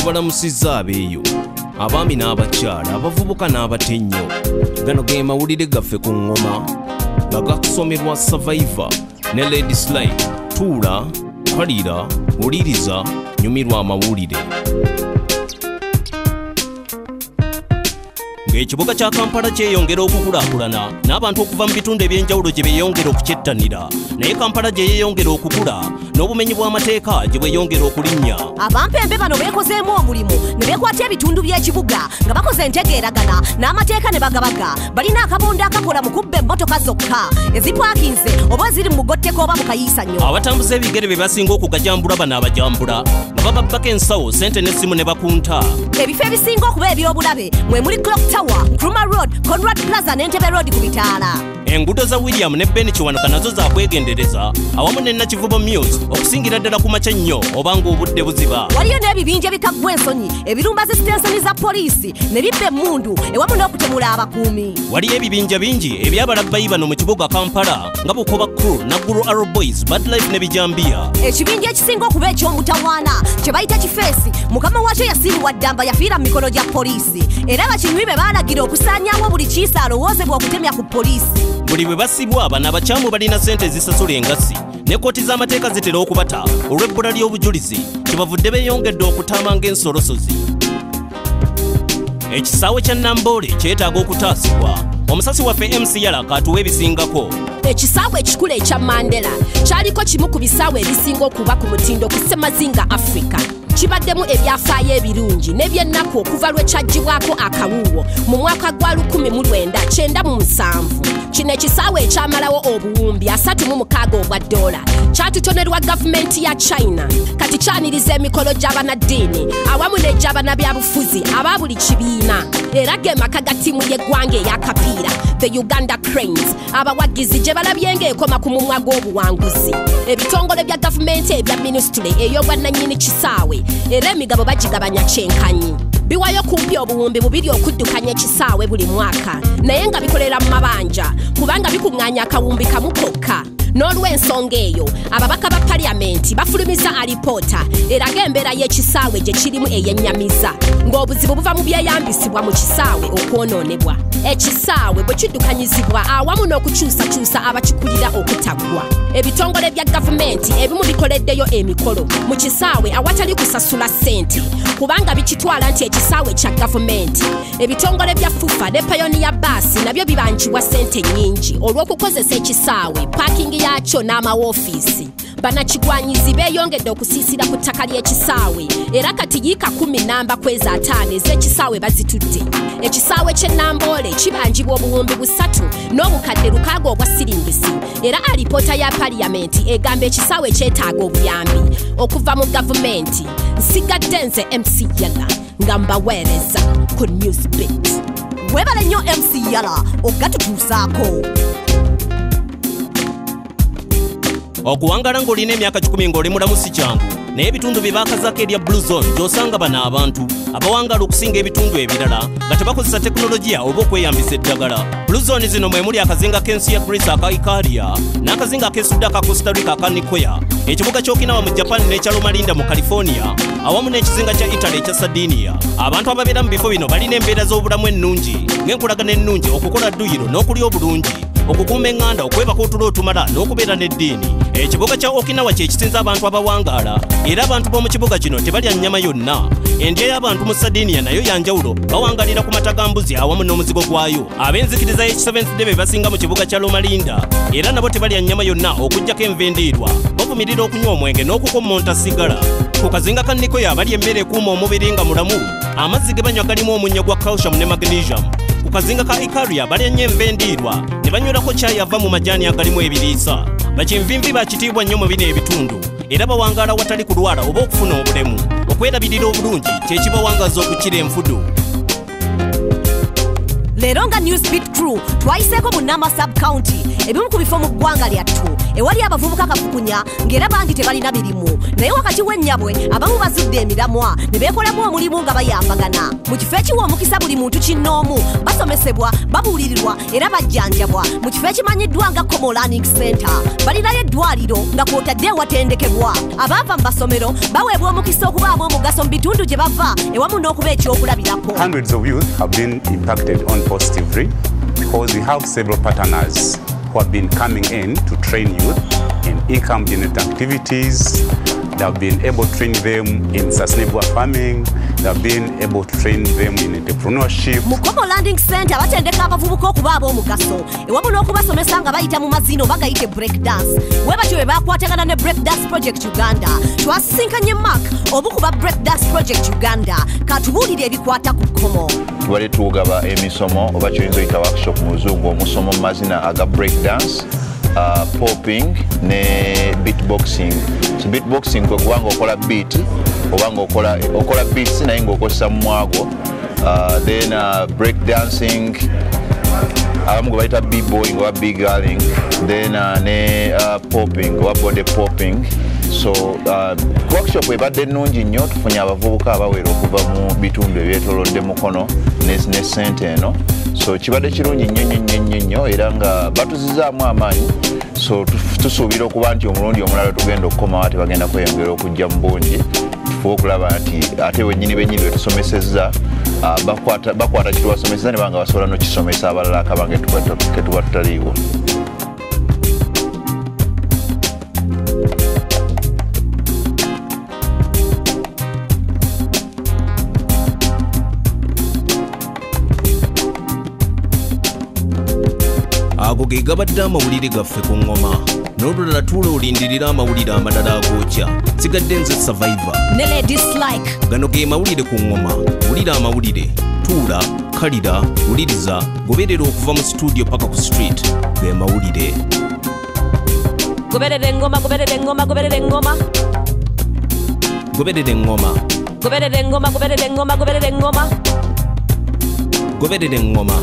tubalamusizza abeeyo abaami n'abakyala abavubuka n'abatennyo. Gano ge mawulire gaffe ku ngoma nga gakusomerwa Survivor ne Lady Slyke. Tuula, kalira, wuliriza, nyumirwa amawulire. Ng'ekibuga kya Kampala kyeyongera okukulaakulana n'abantu okuva mu bitundu eby'enjawulo gye beeyongera okukyettanira, naye Kampala gye yeeyongera okukula n'obumenyi bw'amateeka gye bweyongera okulinnya. Abampembe bano beekozeemu omulimu ne beekwata ebitundu by'ekibuga nga bakoze entegeeragana n'amateeka ne bagabaga. Balina akabondo akakola mu kubba emmotoka zokka ezipaakinze oba ziri mu mugotteko oba mu kayiisanyo. Abatambuza ebigere be basinga okugajambula bano abajambula nga bababbako ensawo, ssente n'essimu ne bakunta. Ebifo ebisinga okuba eby'obulabe mwe muli Clock Tower, Nkrumah Road, Conrad Plaza n'Entebbe Road ku Bitaala. Enguudo za William ne Ben Kiwanuka nazo zaakwegendereza awamu ne Nakivubo Mills okusingira ddala ku makya nnyo oba ng'obudde buziba. Waliyo n'ebibinja ebikaggwa ensonyi ebirumba zisitensoni za poliisi ne bibba emmundu ewamu n'okutemula abakuumi. Waliyo ebibinja bingi ebyabalabbayi bano mu kibuga Kampala nga Bukoba Crew, Naggulu Arrow Boys, Bad Life ne Bijambiya. Ekibinja ekisinga okuba eky'omutawaana kye bayita Kifeesi, mukama wakyo yasiibwa ddamba yafiira mu mikono gya poliisi era abakinywi be baalagira okusaanyaawo buli kiisa alowoozebwa okutemya ku poliisi. Buli bwe basibwa abano abakyamu balina ssente ezisasula engassi ne kkooti z'amateeka zitera okubata olw'ebbula ly'obujulizi kyebavudde beeyongedde okutaama ng'ensolosozi. Ekisaawe kya Namboole kyetaaga okutaasibwa. Omusasi waffe MCR katuwa ebisingako. Ekisaawe ekikulu ekya Mandela kyaliko kimu ku bisaawe ebisinga okuba ku mutindo ku Ssemazinga Africa. Kibaddemu ebyafaayo ebirungi n'ebyennaku okuva lwe kyaggyibwako akawuuwo mu mwaka gwa 1997. Kino ekisaawe ekyamalawo obuwumbi 36 obwa ddoola kyatutonerwa gavumenti ya China. Kati kyaniriza emikolo gy'abanaddiini awamu n'egy'abanabyabufuzi aba buli kibiina. Era ge maka ga ttiimu y'eggwanga ey'akapiira the Uganda Cranes abawagizi gye balabye ng'ekoma ku mumwa gw'obuwanguzi. Ebitongole bya gavumenti ebya minisitule ey'obwannannyini kisaawe era emigabo bagigabanya kyenkanyi. Biwayo kumpi obuwumbi 2 okuddukanya ekisaawe buli mwaka naye nga bikolera mu mabanja kubanga bikuŋŋaanya akawumbi kamu kokka. N'olw'ensonga eyo ababaka ba paliamenti bafulumiza alipoota eraga embeera y'ekisaawe gye kirimu ey'ennyamiza ng'obuzibu buva mu byeyambisibwa mu kisaawe okwonoonebwa. Ekisaawe bwe kiddukanyizibwa awamu n'okukyusakyusa abakikulira okutaggwa. Ebitongole bya gavumenti ebimu bikoleddeyo emikolo mu kisaawe awatali kusasula ssente kubanga bikitwala nti ekisaawe kya gavumenti. Ebitongole bya FUFA ne Pioneer Bus nabyo bibanjibwa ssente nnyingi olw'okukozesa ekisaawe paakingi yakyo n'amawoofiisi. Bannakigwanyizi beeyongedde okusiisira ku ttaka ly'ekisaawe era kati yiika 10 namba kweza 5 ez'ekisaawe bazitudde. Ekisaawe ky'e Namboole kibanjibwa obuwumbi 3 n'obukadde 6 obwa siringisi era alipoota ya paliamenti egamba ekisaawe kyetaaga obuyambi okuva mu gavumenti. Nsigadde nze MC Yala nga mbaweereza ku NewzBeat. Weebale nnyo MC Yala ogatutuusaako. Okuwangala ng'olina emyaka 10 ng'oli mulamu si kyangu naye ebitundu bye baakazaako erya Blue Zone gy'osanga bano abantu abawangala okusinga ebitundu ebirala nga tebakozesa tekinologiya oba okweyambisa eddagala. Blue Zone zino mwe muli akazinga k'ensi ya Greece aka Ikaria n'akazinga ak'esudde aka Costa Rica aka Nicoya, ekibuga ky'Okinawa mu Japan n'ekya Loma mu California awamu n'ekizinga kya Italy ekya Sardinia. Abantu ababeera mu bifo bino balina embeera z'obulamu ennungi ng'enkolagana ennungi, okukola dduyiro n'okulya obulungi, okukuuma eŋŋanda, okwebaka otulo otumala n'okubeera n'eddiini. Ekibuga kya Okinawa kye kisinza abantu abawangaala era abantu b'omu kibuga kino tebalya nnyama yonna. Endya y'abantu mu Sardinia nayo yanjawulo, bawangalira ku mata ga mbuzi awamu n'omuzigo gwayo. Ab'enzikiriza y'eki-7th Day be basinga mu kibuga kya Loma era nabo tebalya nnyama yonna okuggyako enva endiirwa. Bavumirira okunywa omwenge n'okukommonta sigala. Ku kazinga ka Nicoya balya emmere ekuuma omubiri nga mulamu, amazzi ge banywa galimu omunnyo gwa calcium ne magnesium. Ku kazinga ka Ikaria balya nnyo enva endiirwa ne banywelako caayi ava mu majaani agalimu ebiriisa. Bakinvinvi bakitiibwa nnyo mu bino ebitundu era bawangaala watali kulwala oba okufuna obulemu. Okwerabirira obulungi kye kibawangaza okukira enfudu. Leero nga NewzBeat crew twayiseeko mu Nama sub-county ebimu ku bifo mu ggwanga lyattu ewali abavubuka kafukunya ng'era bangi tebalina mirimu naye wakati w'ennyabwe abamu bazudde emiramwa ne beekolamu omulimu nga bayambagana mu kifo ekiwa omukisa buli muntu kinnoomu basomesebwa babuulirirwa era bajjanjabwa mu kifo ekimanyiddwa nga Common Learning Center balinayo eddwaliro nga kw'otadde ewatendekebwa abaava mu basomero baweebwa omukisa okubaamu omugaso mu bitundu gye bava ewamu n'okuba ekyokulabirako. Hundreds of youth have been impacted on positively because we have several partners who have been coming in to train youth in income generating activities. They have been able to train them in sustainable farming. They have been able to train them in entrepreneurship. Mu Common Learning Center batendeka abavubuka okubaaba omugaso ewamu n'okubasomesa nga bayita mu mazino bagayite Breakdance. Bwe batyo bwe bakwatagana ne Breakdance Project Uganda. Twasisinkanye Mark omu ku ba Breakdance Project Uganda katubuulire ebikwata ku Komo. Tubadde tugaba emisomo oba kyoyinza oyita workshop mu Luzungu omusomo mu mazina aga Breakdance, popping ne beatboxing. So beatboxing kwe kubanga okola beat obanga okola beats naye ng'okozesa mu mwago. Then breakdancing abamu gwe bayita b-boying oba b-girling, then ne popping oba body popping. So workshop ebadde nnungi nnyo tufunye abavubuka abawera okuva mu bitundu ebyetoolodde mukono ne ssente eno. So kibadde kirungi nnyo era nga batuzizaamu amaanyi. So tusuubira okuba nti omulundi omulala tugenda okukomawo ate bagenda kweyongera okujja mu bungi tufuba okulaba nti ate wennyini bennyini bwe tusomesezza bakwata kitubasomeseza ne banga basobola n'okisomesa abalala akabange ketuba tutaliiwo. ago ge gabadde amawulire gaffe ku ngoma n'olulala tuula olindirira amawulire amalala agookya sigadde nze Survivor ne Lady Slyke. gano ge mawulire ku ngoma wulira amawulire tuula kalira wuliriza goberera okuva mu studio paka ku street ge mawulire Goberera engoma goberera engoma goberera engoma goberera engoma goberera engoma goberera engoma goberera engoma goberera engoma